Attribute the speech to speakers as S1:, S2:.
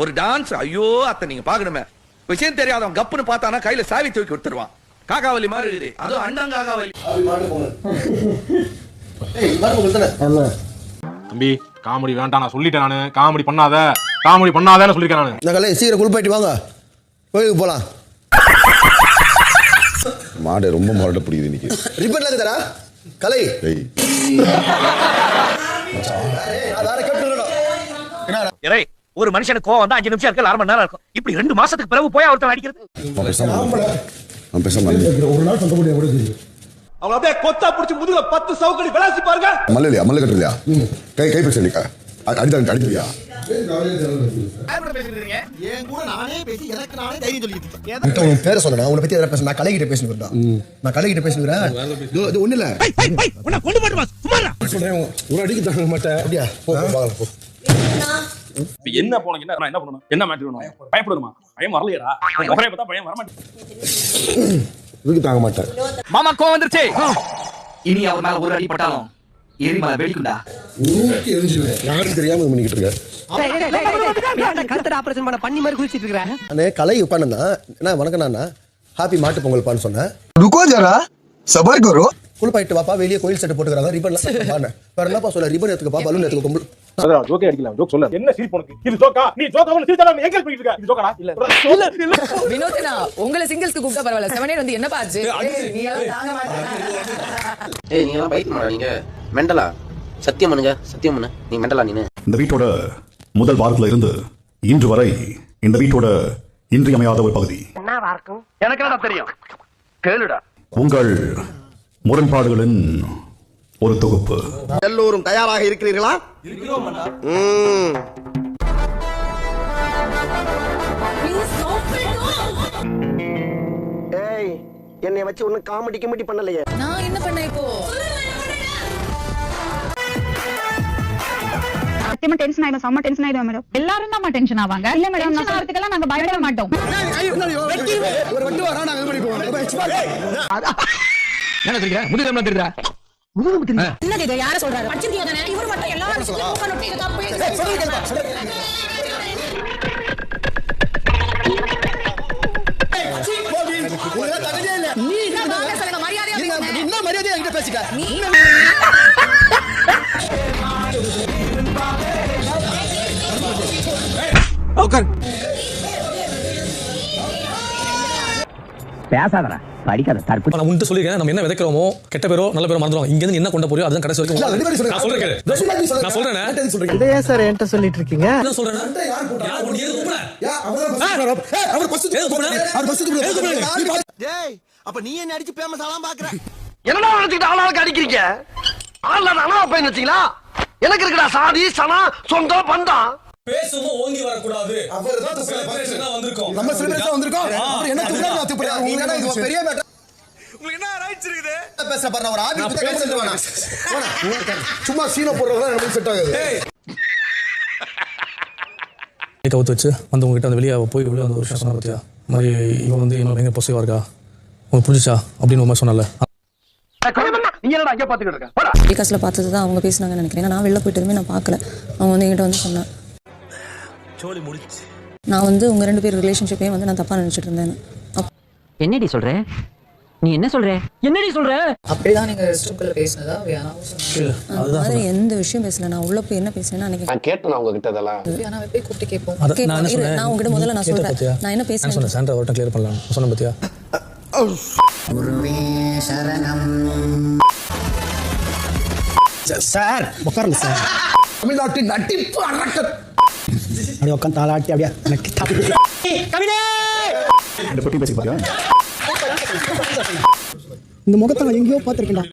S1: ஒரு டான்ஸ். ஐயோ அத்தை நீங்க பாக்கணுமே. விஷயம் தெரியாதவன் கப்புன்னு பார்த்தானா கையில சாவி தூக்கி கொடுத்துருவான். காக்காவலி மாதிரி இருக்குது. அதுவும் அண்ணன் காக்காவலி.
S2: தம்பி காமெடி வேண்டாம், நான் சொல்லிட்டேன். நானு காமெடி பண்ணாதேன்னு சொல்லிருக்கேன் நானு.
S3: நாங்களே சீக்கிரம் குளிப்பாட்டி வாங்க, கோயிலுக்கு போலாம்.
S4: மாடு ரொம்ப மாடு பிடிக்குது இன்னைக்கு.
S3: ரிப்பன்ல இருக்குதா கலை?
S5: ஒரு மனுஷனுக்கு கோவம் வந்தா 5 நிமிஷம் இருக்கு, 1/2 மணி நேரம் இருக்கும். இப்படி 2 மாசத்துக்கு பிறகு போய் ஒருத்தன் அடிக்கிறது.
S4: ஒரு நாள் சொல்ல முடியாது கூட தெரியும்.
S1: அவங்க அப்படியே கொத்தா புடிச்சு முதுகுல 10 சவுக்கடி விளாசி பாருங்க.
S4: மல்லையா மல்ல கட்டலையா? கை பேசலிக்கா அடிதான் அடிக்கலையா?
S3: ஏன் கூட நானே பேசி எனக்கு நானே தைரியம் சொல்லிட்டு இருக்கேன். உன் பேரை சொல்லணும். உன்னை பத்தி எதாவது பேச நான் கலைகிட்ட பேசுகிறேன். நான் கலைகிட்ட பேசுகிறேன். இது ஒண்ணு இல்ல.
S5: உன்னை கொண்டு போடுமா சும்மாடா
S3: சொல்றேன். ஒரு அடிக்கு தாங்க மாட்டேன். அப்படியா? போ வாங்க போ.
S2: என்ன போனீங்க என்ன என்ன பண்ணணும்? என்ன மேட்டர் வேணும்? பயப்படுமா? பயம் வரலையடா. ஒரே பார்த்தா பயம் வர மாட்டேங்குது.
S3: இதுக்கு தாங்க மாட்டேன்.
S5: மாமா கோவம் வந்துருச்சு. இனி அவர் மேல ஒரு அடி பட்டாலும் எரிமலை வெடிக்கும்டா.
S3: ஊக்கி எரிஞ்சிடுவேன். யாரும் தெரியாம இது பண்ணிக்கிட்டு இருக்கேன்.
S5: கழுத்தட ஆபரேஷன் பண்ண பண்ணி மாதிரி குளிச்சிட்டு இருக்கறேன்.
S3: அண்ணே கலை உட்கார்ந்தா என்ன வணக்கம் நானா ஹாப்பி மாட்டு பொங்கல் பான்னு சொன்னேன்.
S4: ருக்கோ ஜரா சபர் கரோ.
S3: குளிப்பாயிட்டு வாப்பா, வெளியே கோயில் செட்டு போட்டுக்கறாங்க. ரிப்பன்லாம் பானே வேற என்னப்பா சொல்ல? ரிப்பன் எடுத்துக்கப்பா, பலூன் எடுத்துக்க. கும்பல்
S2: அதா ஜோக்கே அடிக்கலாம். ஜோக் சொல்ல. என்ன சீல் போனுக்கு? இது ஜோக்கா? நீ ஜோக்காவல சீல் தரல எங்க பண்ணிட்டு இருக்க? இது ஜோக்காடா? இல்ல.
S6: வினோத்னா உங்களை சிங்கிள்ஸ்க்கு கூப்பிட்டா பரவாயில்ல. 7 வந்து என்னப்பா ஆச்சு? நீ எல்லாம் தாங்க மாட்டே.
S7: நீங்க எல்லாம் பைக் மாடா, நீங்க மெண்டலா? சத்தியம் பண்ணுங்க, சத்தியம் பண்ணு. நீ மெண்டலா நீனு?
S4: இந்த வீட்டோட முதல் வாரத்துல இருந்து இன்று வரை இந்த வீட்டோட இன்றியமையாத ஒரு பகுதி.
S5: எனக்கு என்ன தெரியும்? கேளுடா.
S4: உங்கள் முரண்பாடுகளின் ஒரு தொகுப்பு.
S3: எல்லோரும் தயாராக இருக்கிறீர்களா? ஏய், என்னை வச்சு ஒன்னும் காமெடி கிமெடி பண்ணலையே.
S6: நான் என்ன பண்ணேன் இப்போ?
S8: சத்தியமா டென்ஷன் ஆயிடும், செம்ம டென்ஷன் ஆயிடும் மேடம். எல்லாரும் தான் டென்ஷன் ஆவாங்க. இல்ல மேடம், நான் வரதுக்கெல்லாம் நாங்க பயப்பட மாட்டோம்.
S3: ஒரு வண்டி வரா நாங்க இது பண்ணி போவோம்.
S5: என்ன சொல்றீங்க? முதுகெலும்பு தெரியுதா?
S6: என்னது இது? யார சொல்றாரு? படிச்சிருக்கீங்க தானே? இவர் மட்டும் எல்லாரும் மூக்க நொட்டி தப்பு.
S3: நீ என்ன மரியாதை என்கிட்ட பேசிக்க.
S5: பேசாதடா, படிக்காத தற்பு.
S9: நான் உன்கிட்ட சொல்லிருக்கேன், நம்ம என்ன விதைக்கிறோமோ கெட்ட பேரோ நல்ல பேரோ மறந்துடும். இங்க இருந்து என்ன கொண்டு போறியோ அதான் கடைசி வரைக்கும் நான் சொல்றேன். நான் சொல்றேன்.
S5: இதை ஏன் சார் என்கிட்ட சொல்லிட்டு இருக்கீங்க?
S9: என்ன சொல்றேன்?
S3: அப்ப நீ என்ன அடிச்சு பேமஸ் ஆலாம் பாக்குற?
S5: என்னடா நினைச்சிட்டு ஆளாளுக்கு அடிக்கிறீங்க? ஆளா நானா போய் நினைச்சீங்களா? எனக்கு இருக்குடா சாதி சனம் சொந்தம் பந்தம்.
S9: பேசுமோ ஓங்கி வர கூடாது. அவர்தான் செலிப்ரேஷனா வந்திருக்கோம்.
S3: நம்ம செலிப்ரேஷனா வந்திருக்கோம். அப்புறம் என்ன துப்புறா நான் துப்புறேன். நீ என்ன இது பெரிய மேட்டர்.
S1: உங்களுக்கு என்ன ரைட்ஸ் இருக்குது?
S3: பேச பாரு, ஒரு ஆபீஸ் கிட்ட கேஸ் செல்வானா? சும்மா சீன போடுறதா நமக்கு செட் ஆகாது.
S9: கவுத்து வச்சு வந்து உங்ககிட்ட அந்த வெளியே போய் வெளியே வந்து ஒரு விஷயம் சொன்ன பார்த்தியா? மாதிரி இவன் வந்து இன்னும் எங்க பொசிவா இருக்கா, உனக்கு புரிஞ்சிச்சா அப்படின்னு ஒரு மாதிரி சொன்னல.
S5: நீ என்னடா அங்கே பாத்துக்கிட்டு இருக்க?
S6: விகாஸ்ல பார்த்தது தான் அவங்க பேசினாங்கன்னு நினைக்கிறேன். நான் வெளில போயிட்டு எதுவுமே நான் பார்க்கல. அவங்க வந்து என்கிட்ட வந்து சொன்னேன், நான் வந்து உங்க 2 பேர் ரிலேஷன்ஷிப்பையும் வந்து நான் தப்பா நினைச்சிட்டு இருந்தேன்.
S5: என்னடி சொல்ற? நீ என்ன சொல்ற? என்னடி சொல்ற?
S6: அப்படிதான் நீங்க ரெஸ்ட்ரூம்ல பேசினதா? அது எந்த விஷயம் பேசல. நான் உள்ள போய் என்ன பேசினேன்னு நினைக்கிறேன்.
S7: நான் கேட்டேன் அவங்க கிட்ட அதெல்லாம்.
S6: ஆனா போய் கூப்பிட்டு கேட்போம்.
S9: நான்
S6: உங்ககிட்ட முதல்ல நான் சொல்றேன், நான் என்ன பேசுறேன்
S9: சாண்டா வரட்ட கிளியர் பண்ணலாம் சொன்ன பார்த்தியா?
S3: சார் உட்காருங்க சார். தமிழ்நாட்டின் நட்டிப்பு அரக்கன் அப்படியே உட்காந்து தாளாட்டி அப்படியே எனக்கு இந்த முகத்தை எங்கேயோ பார்த்துருக்கேன்டா.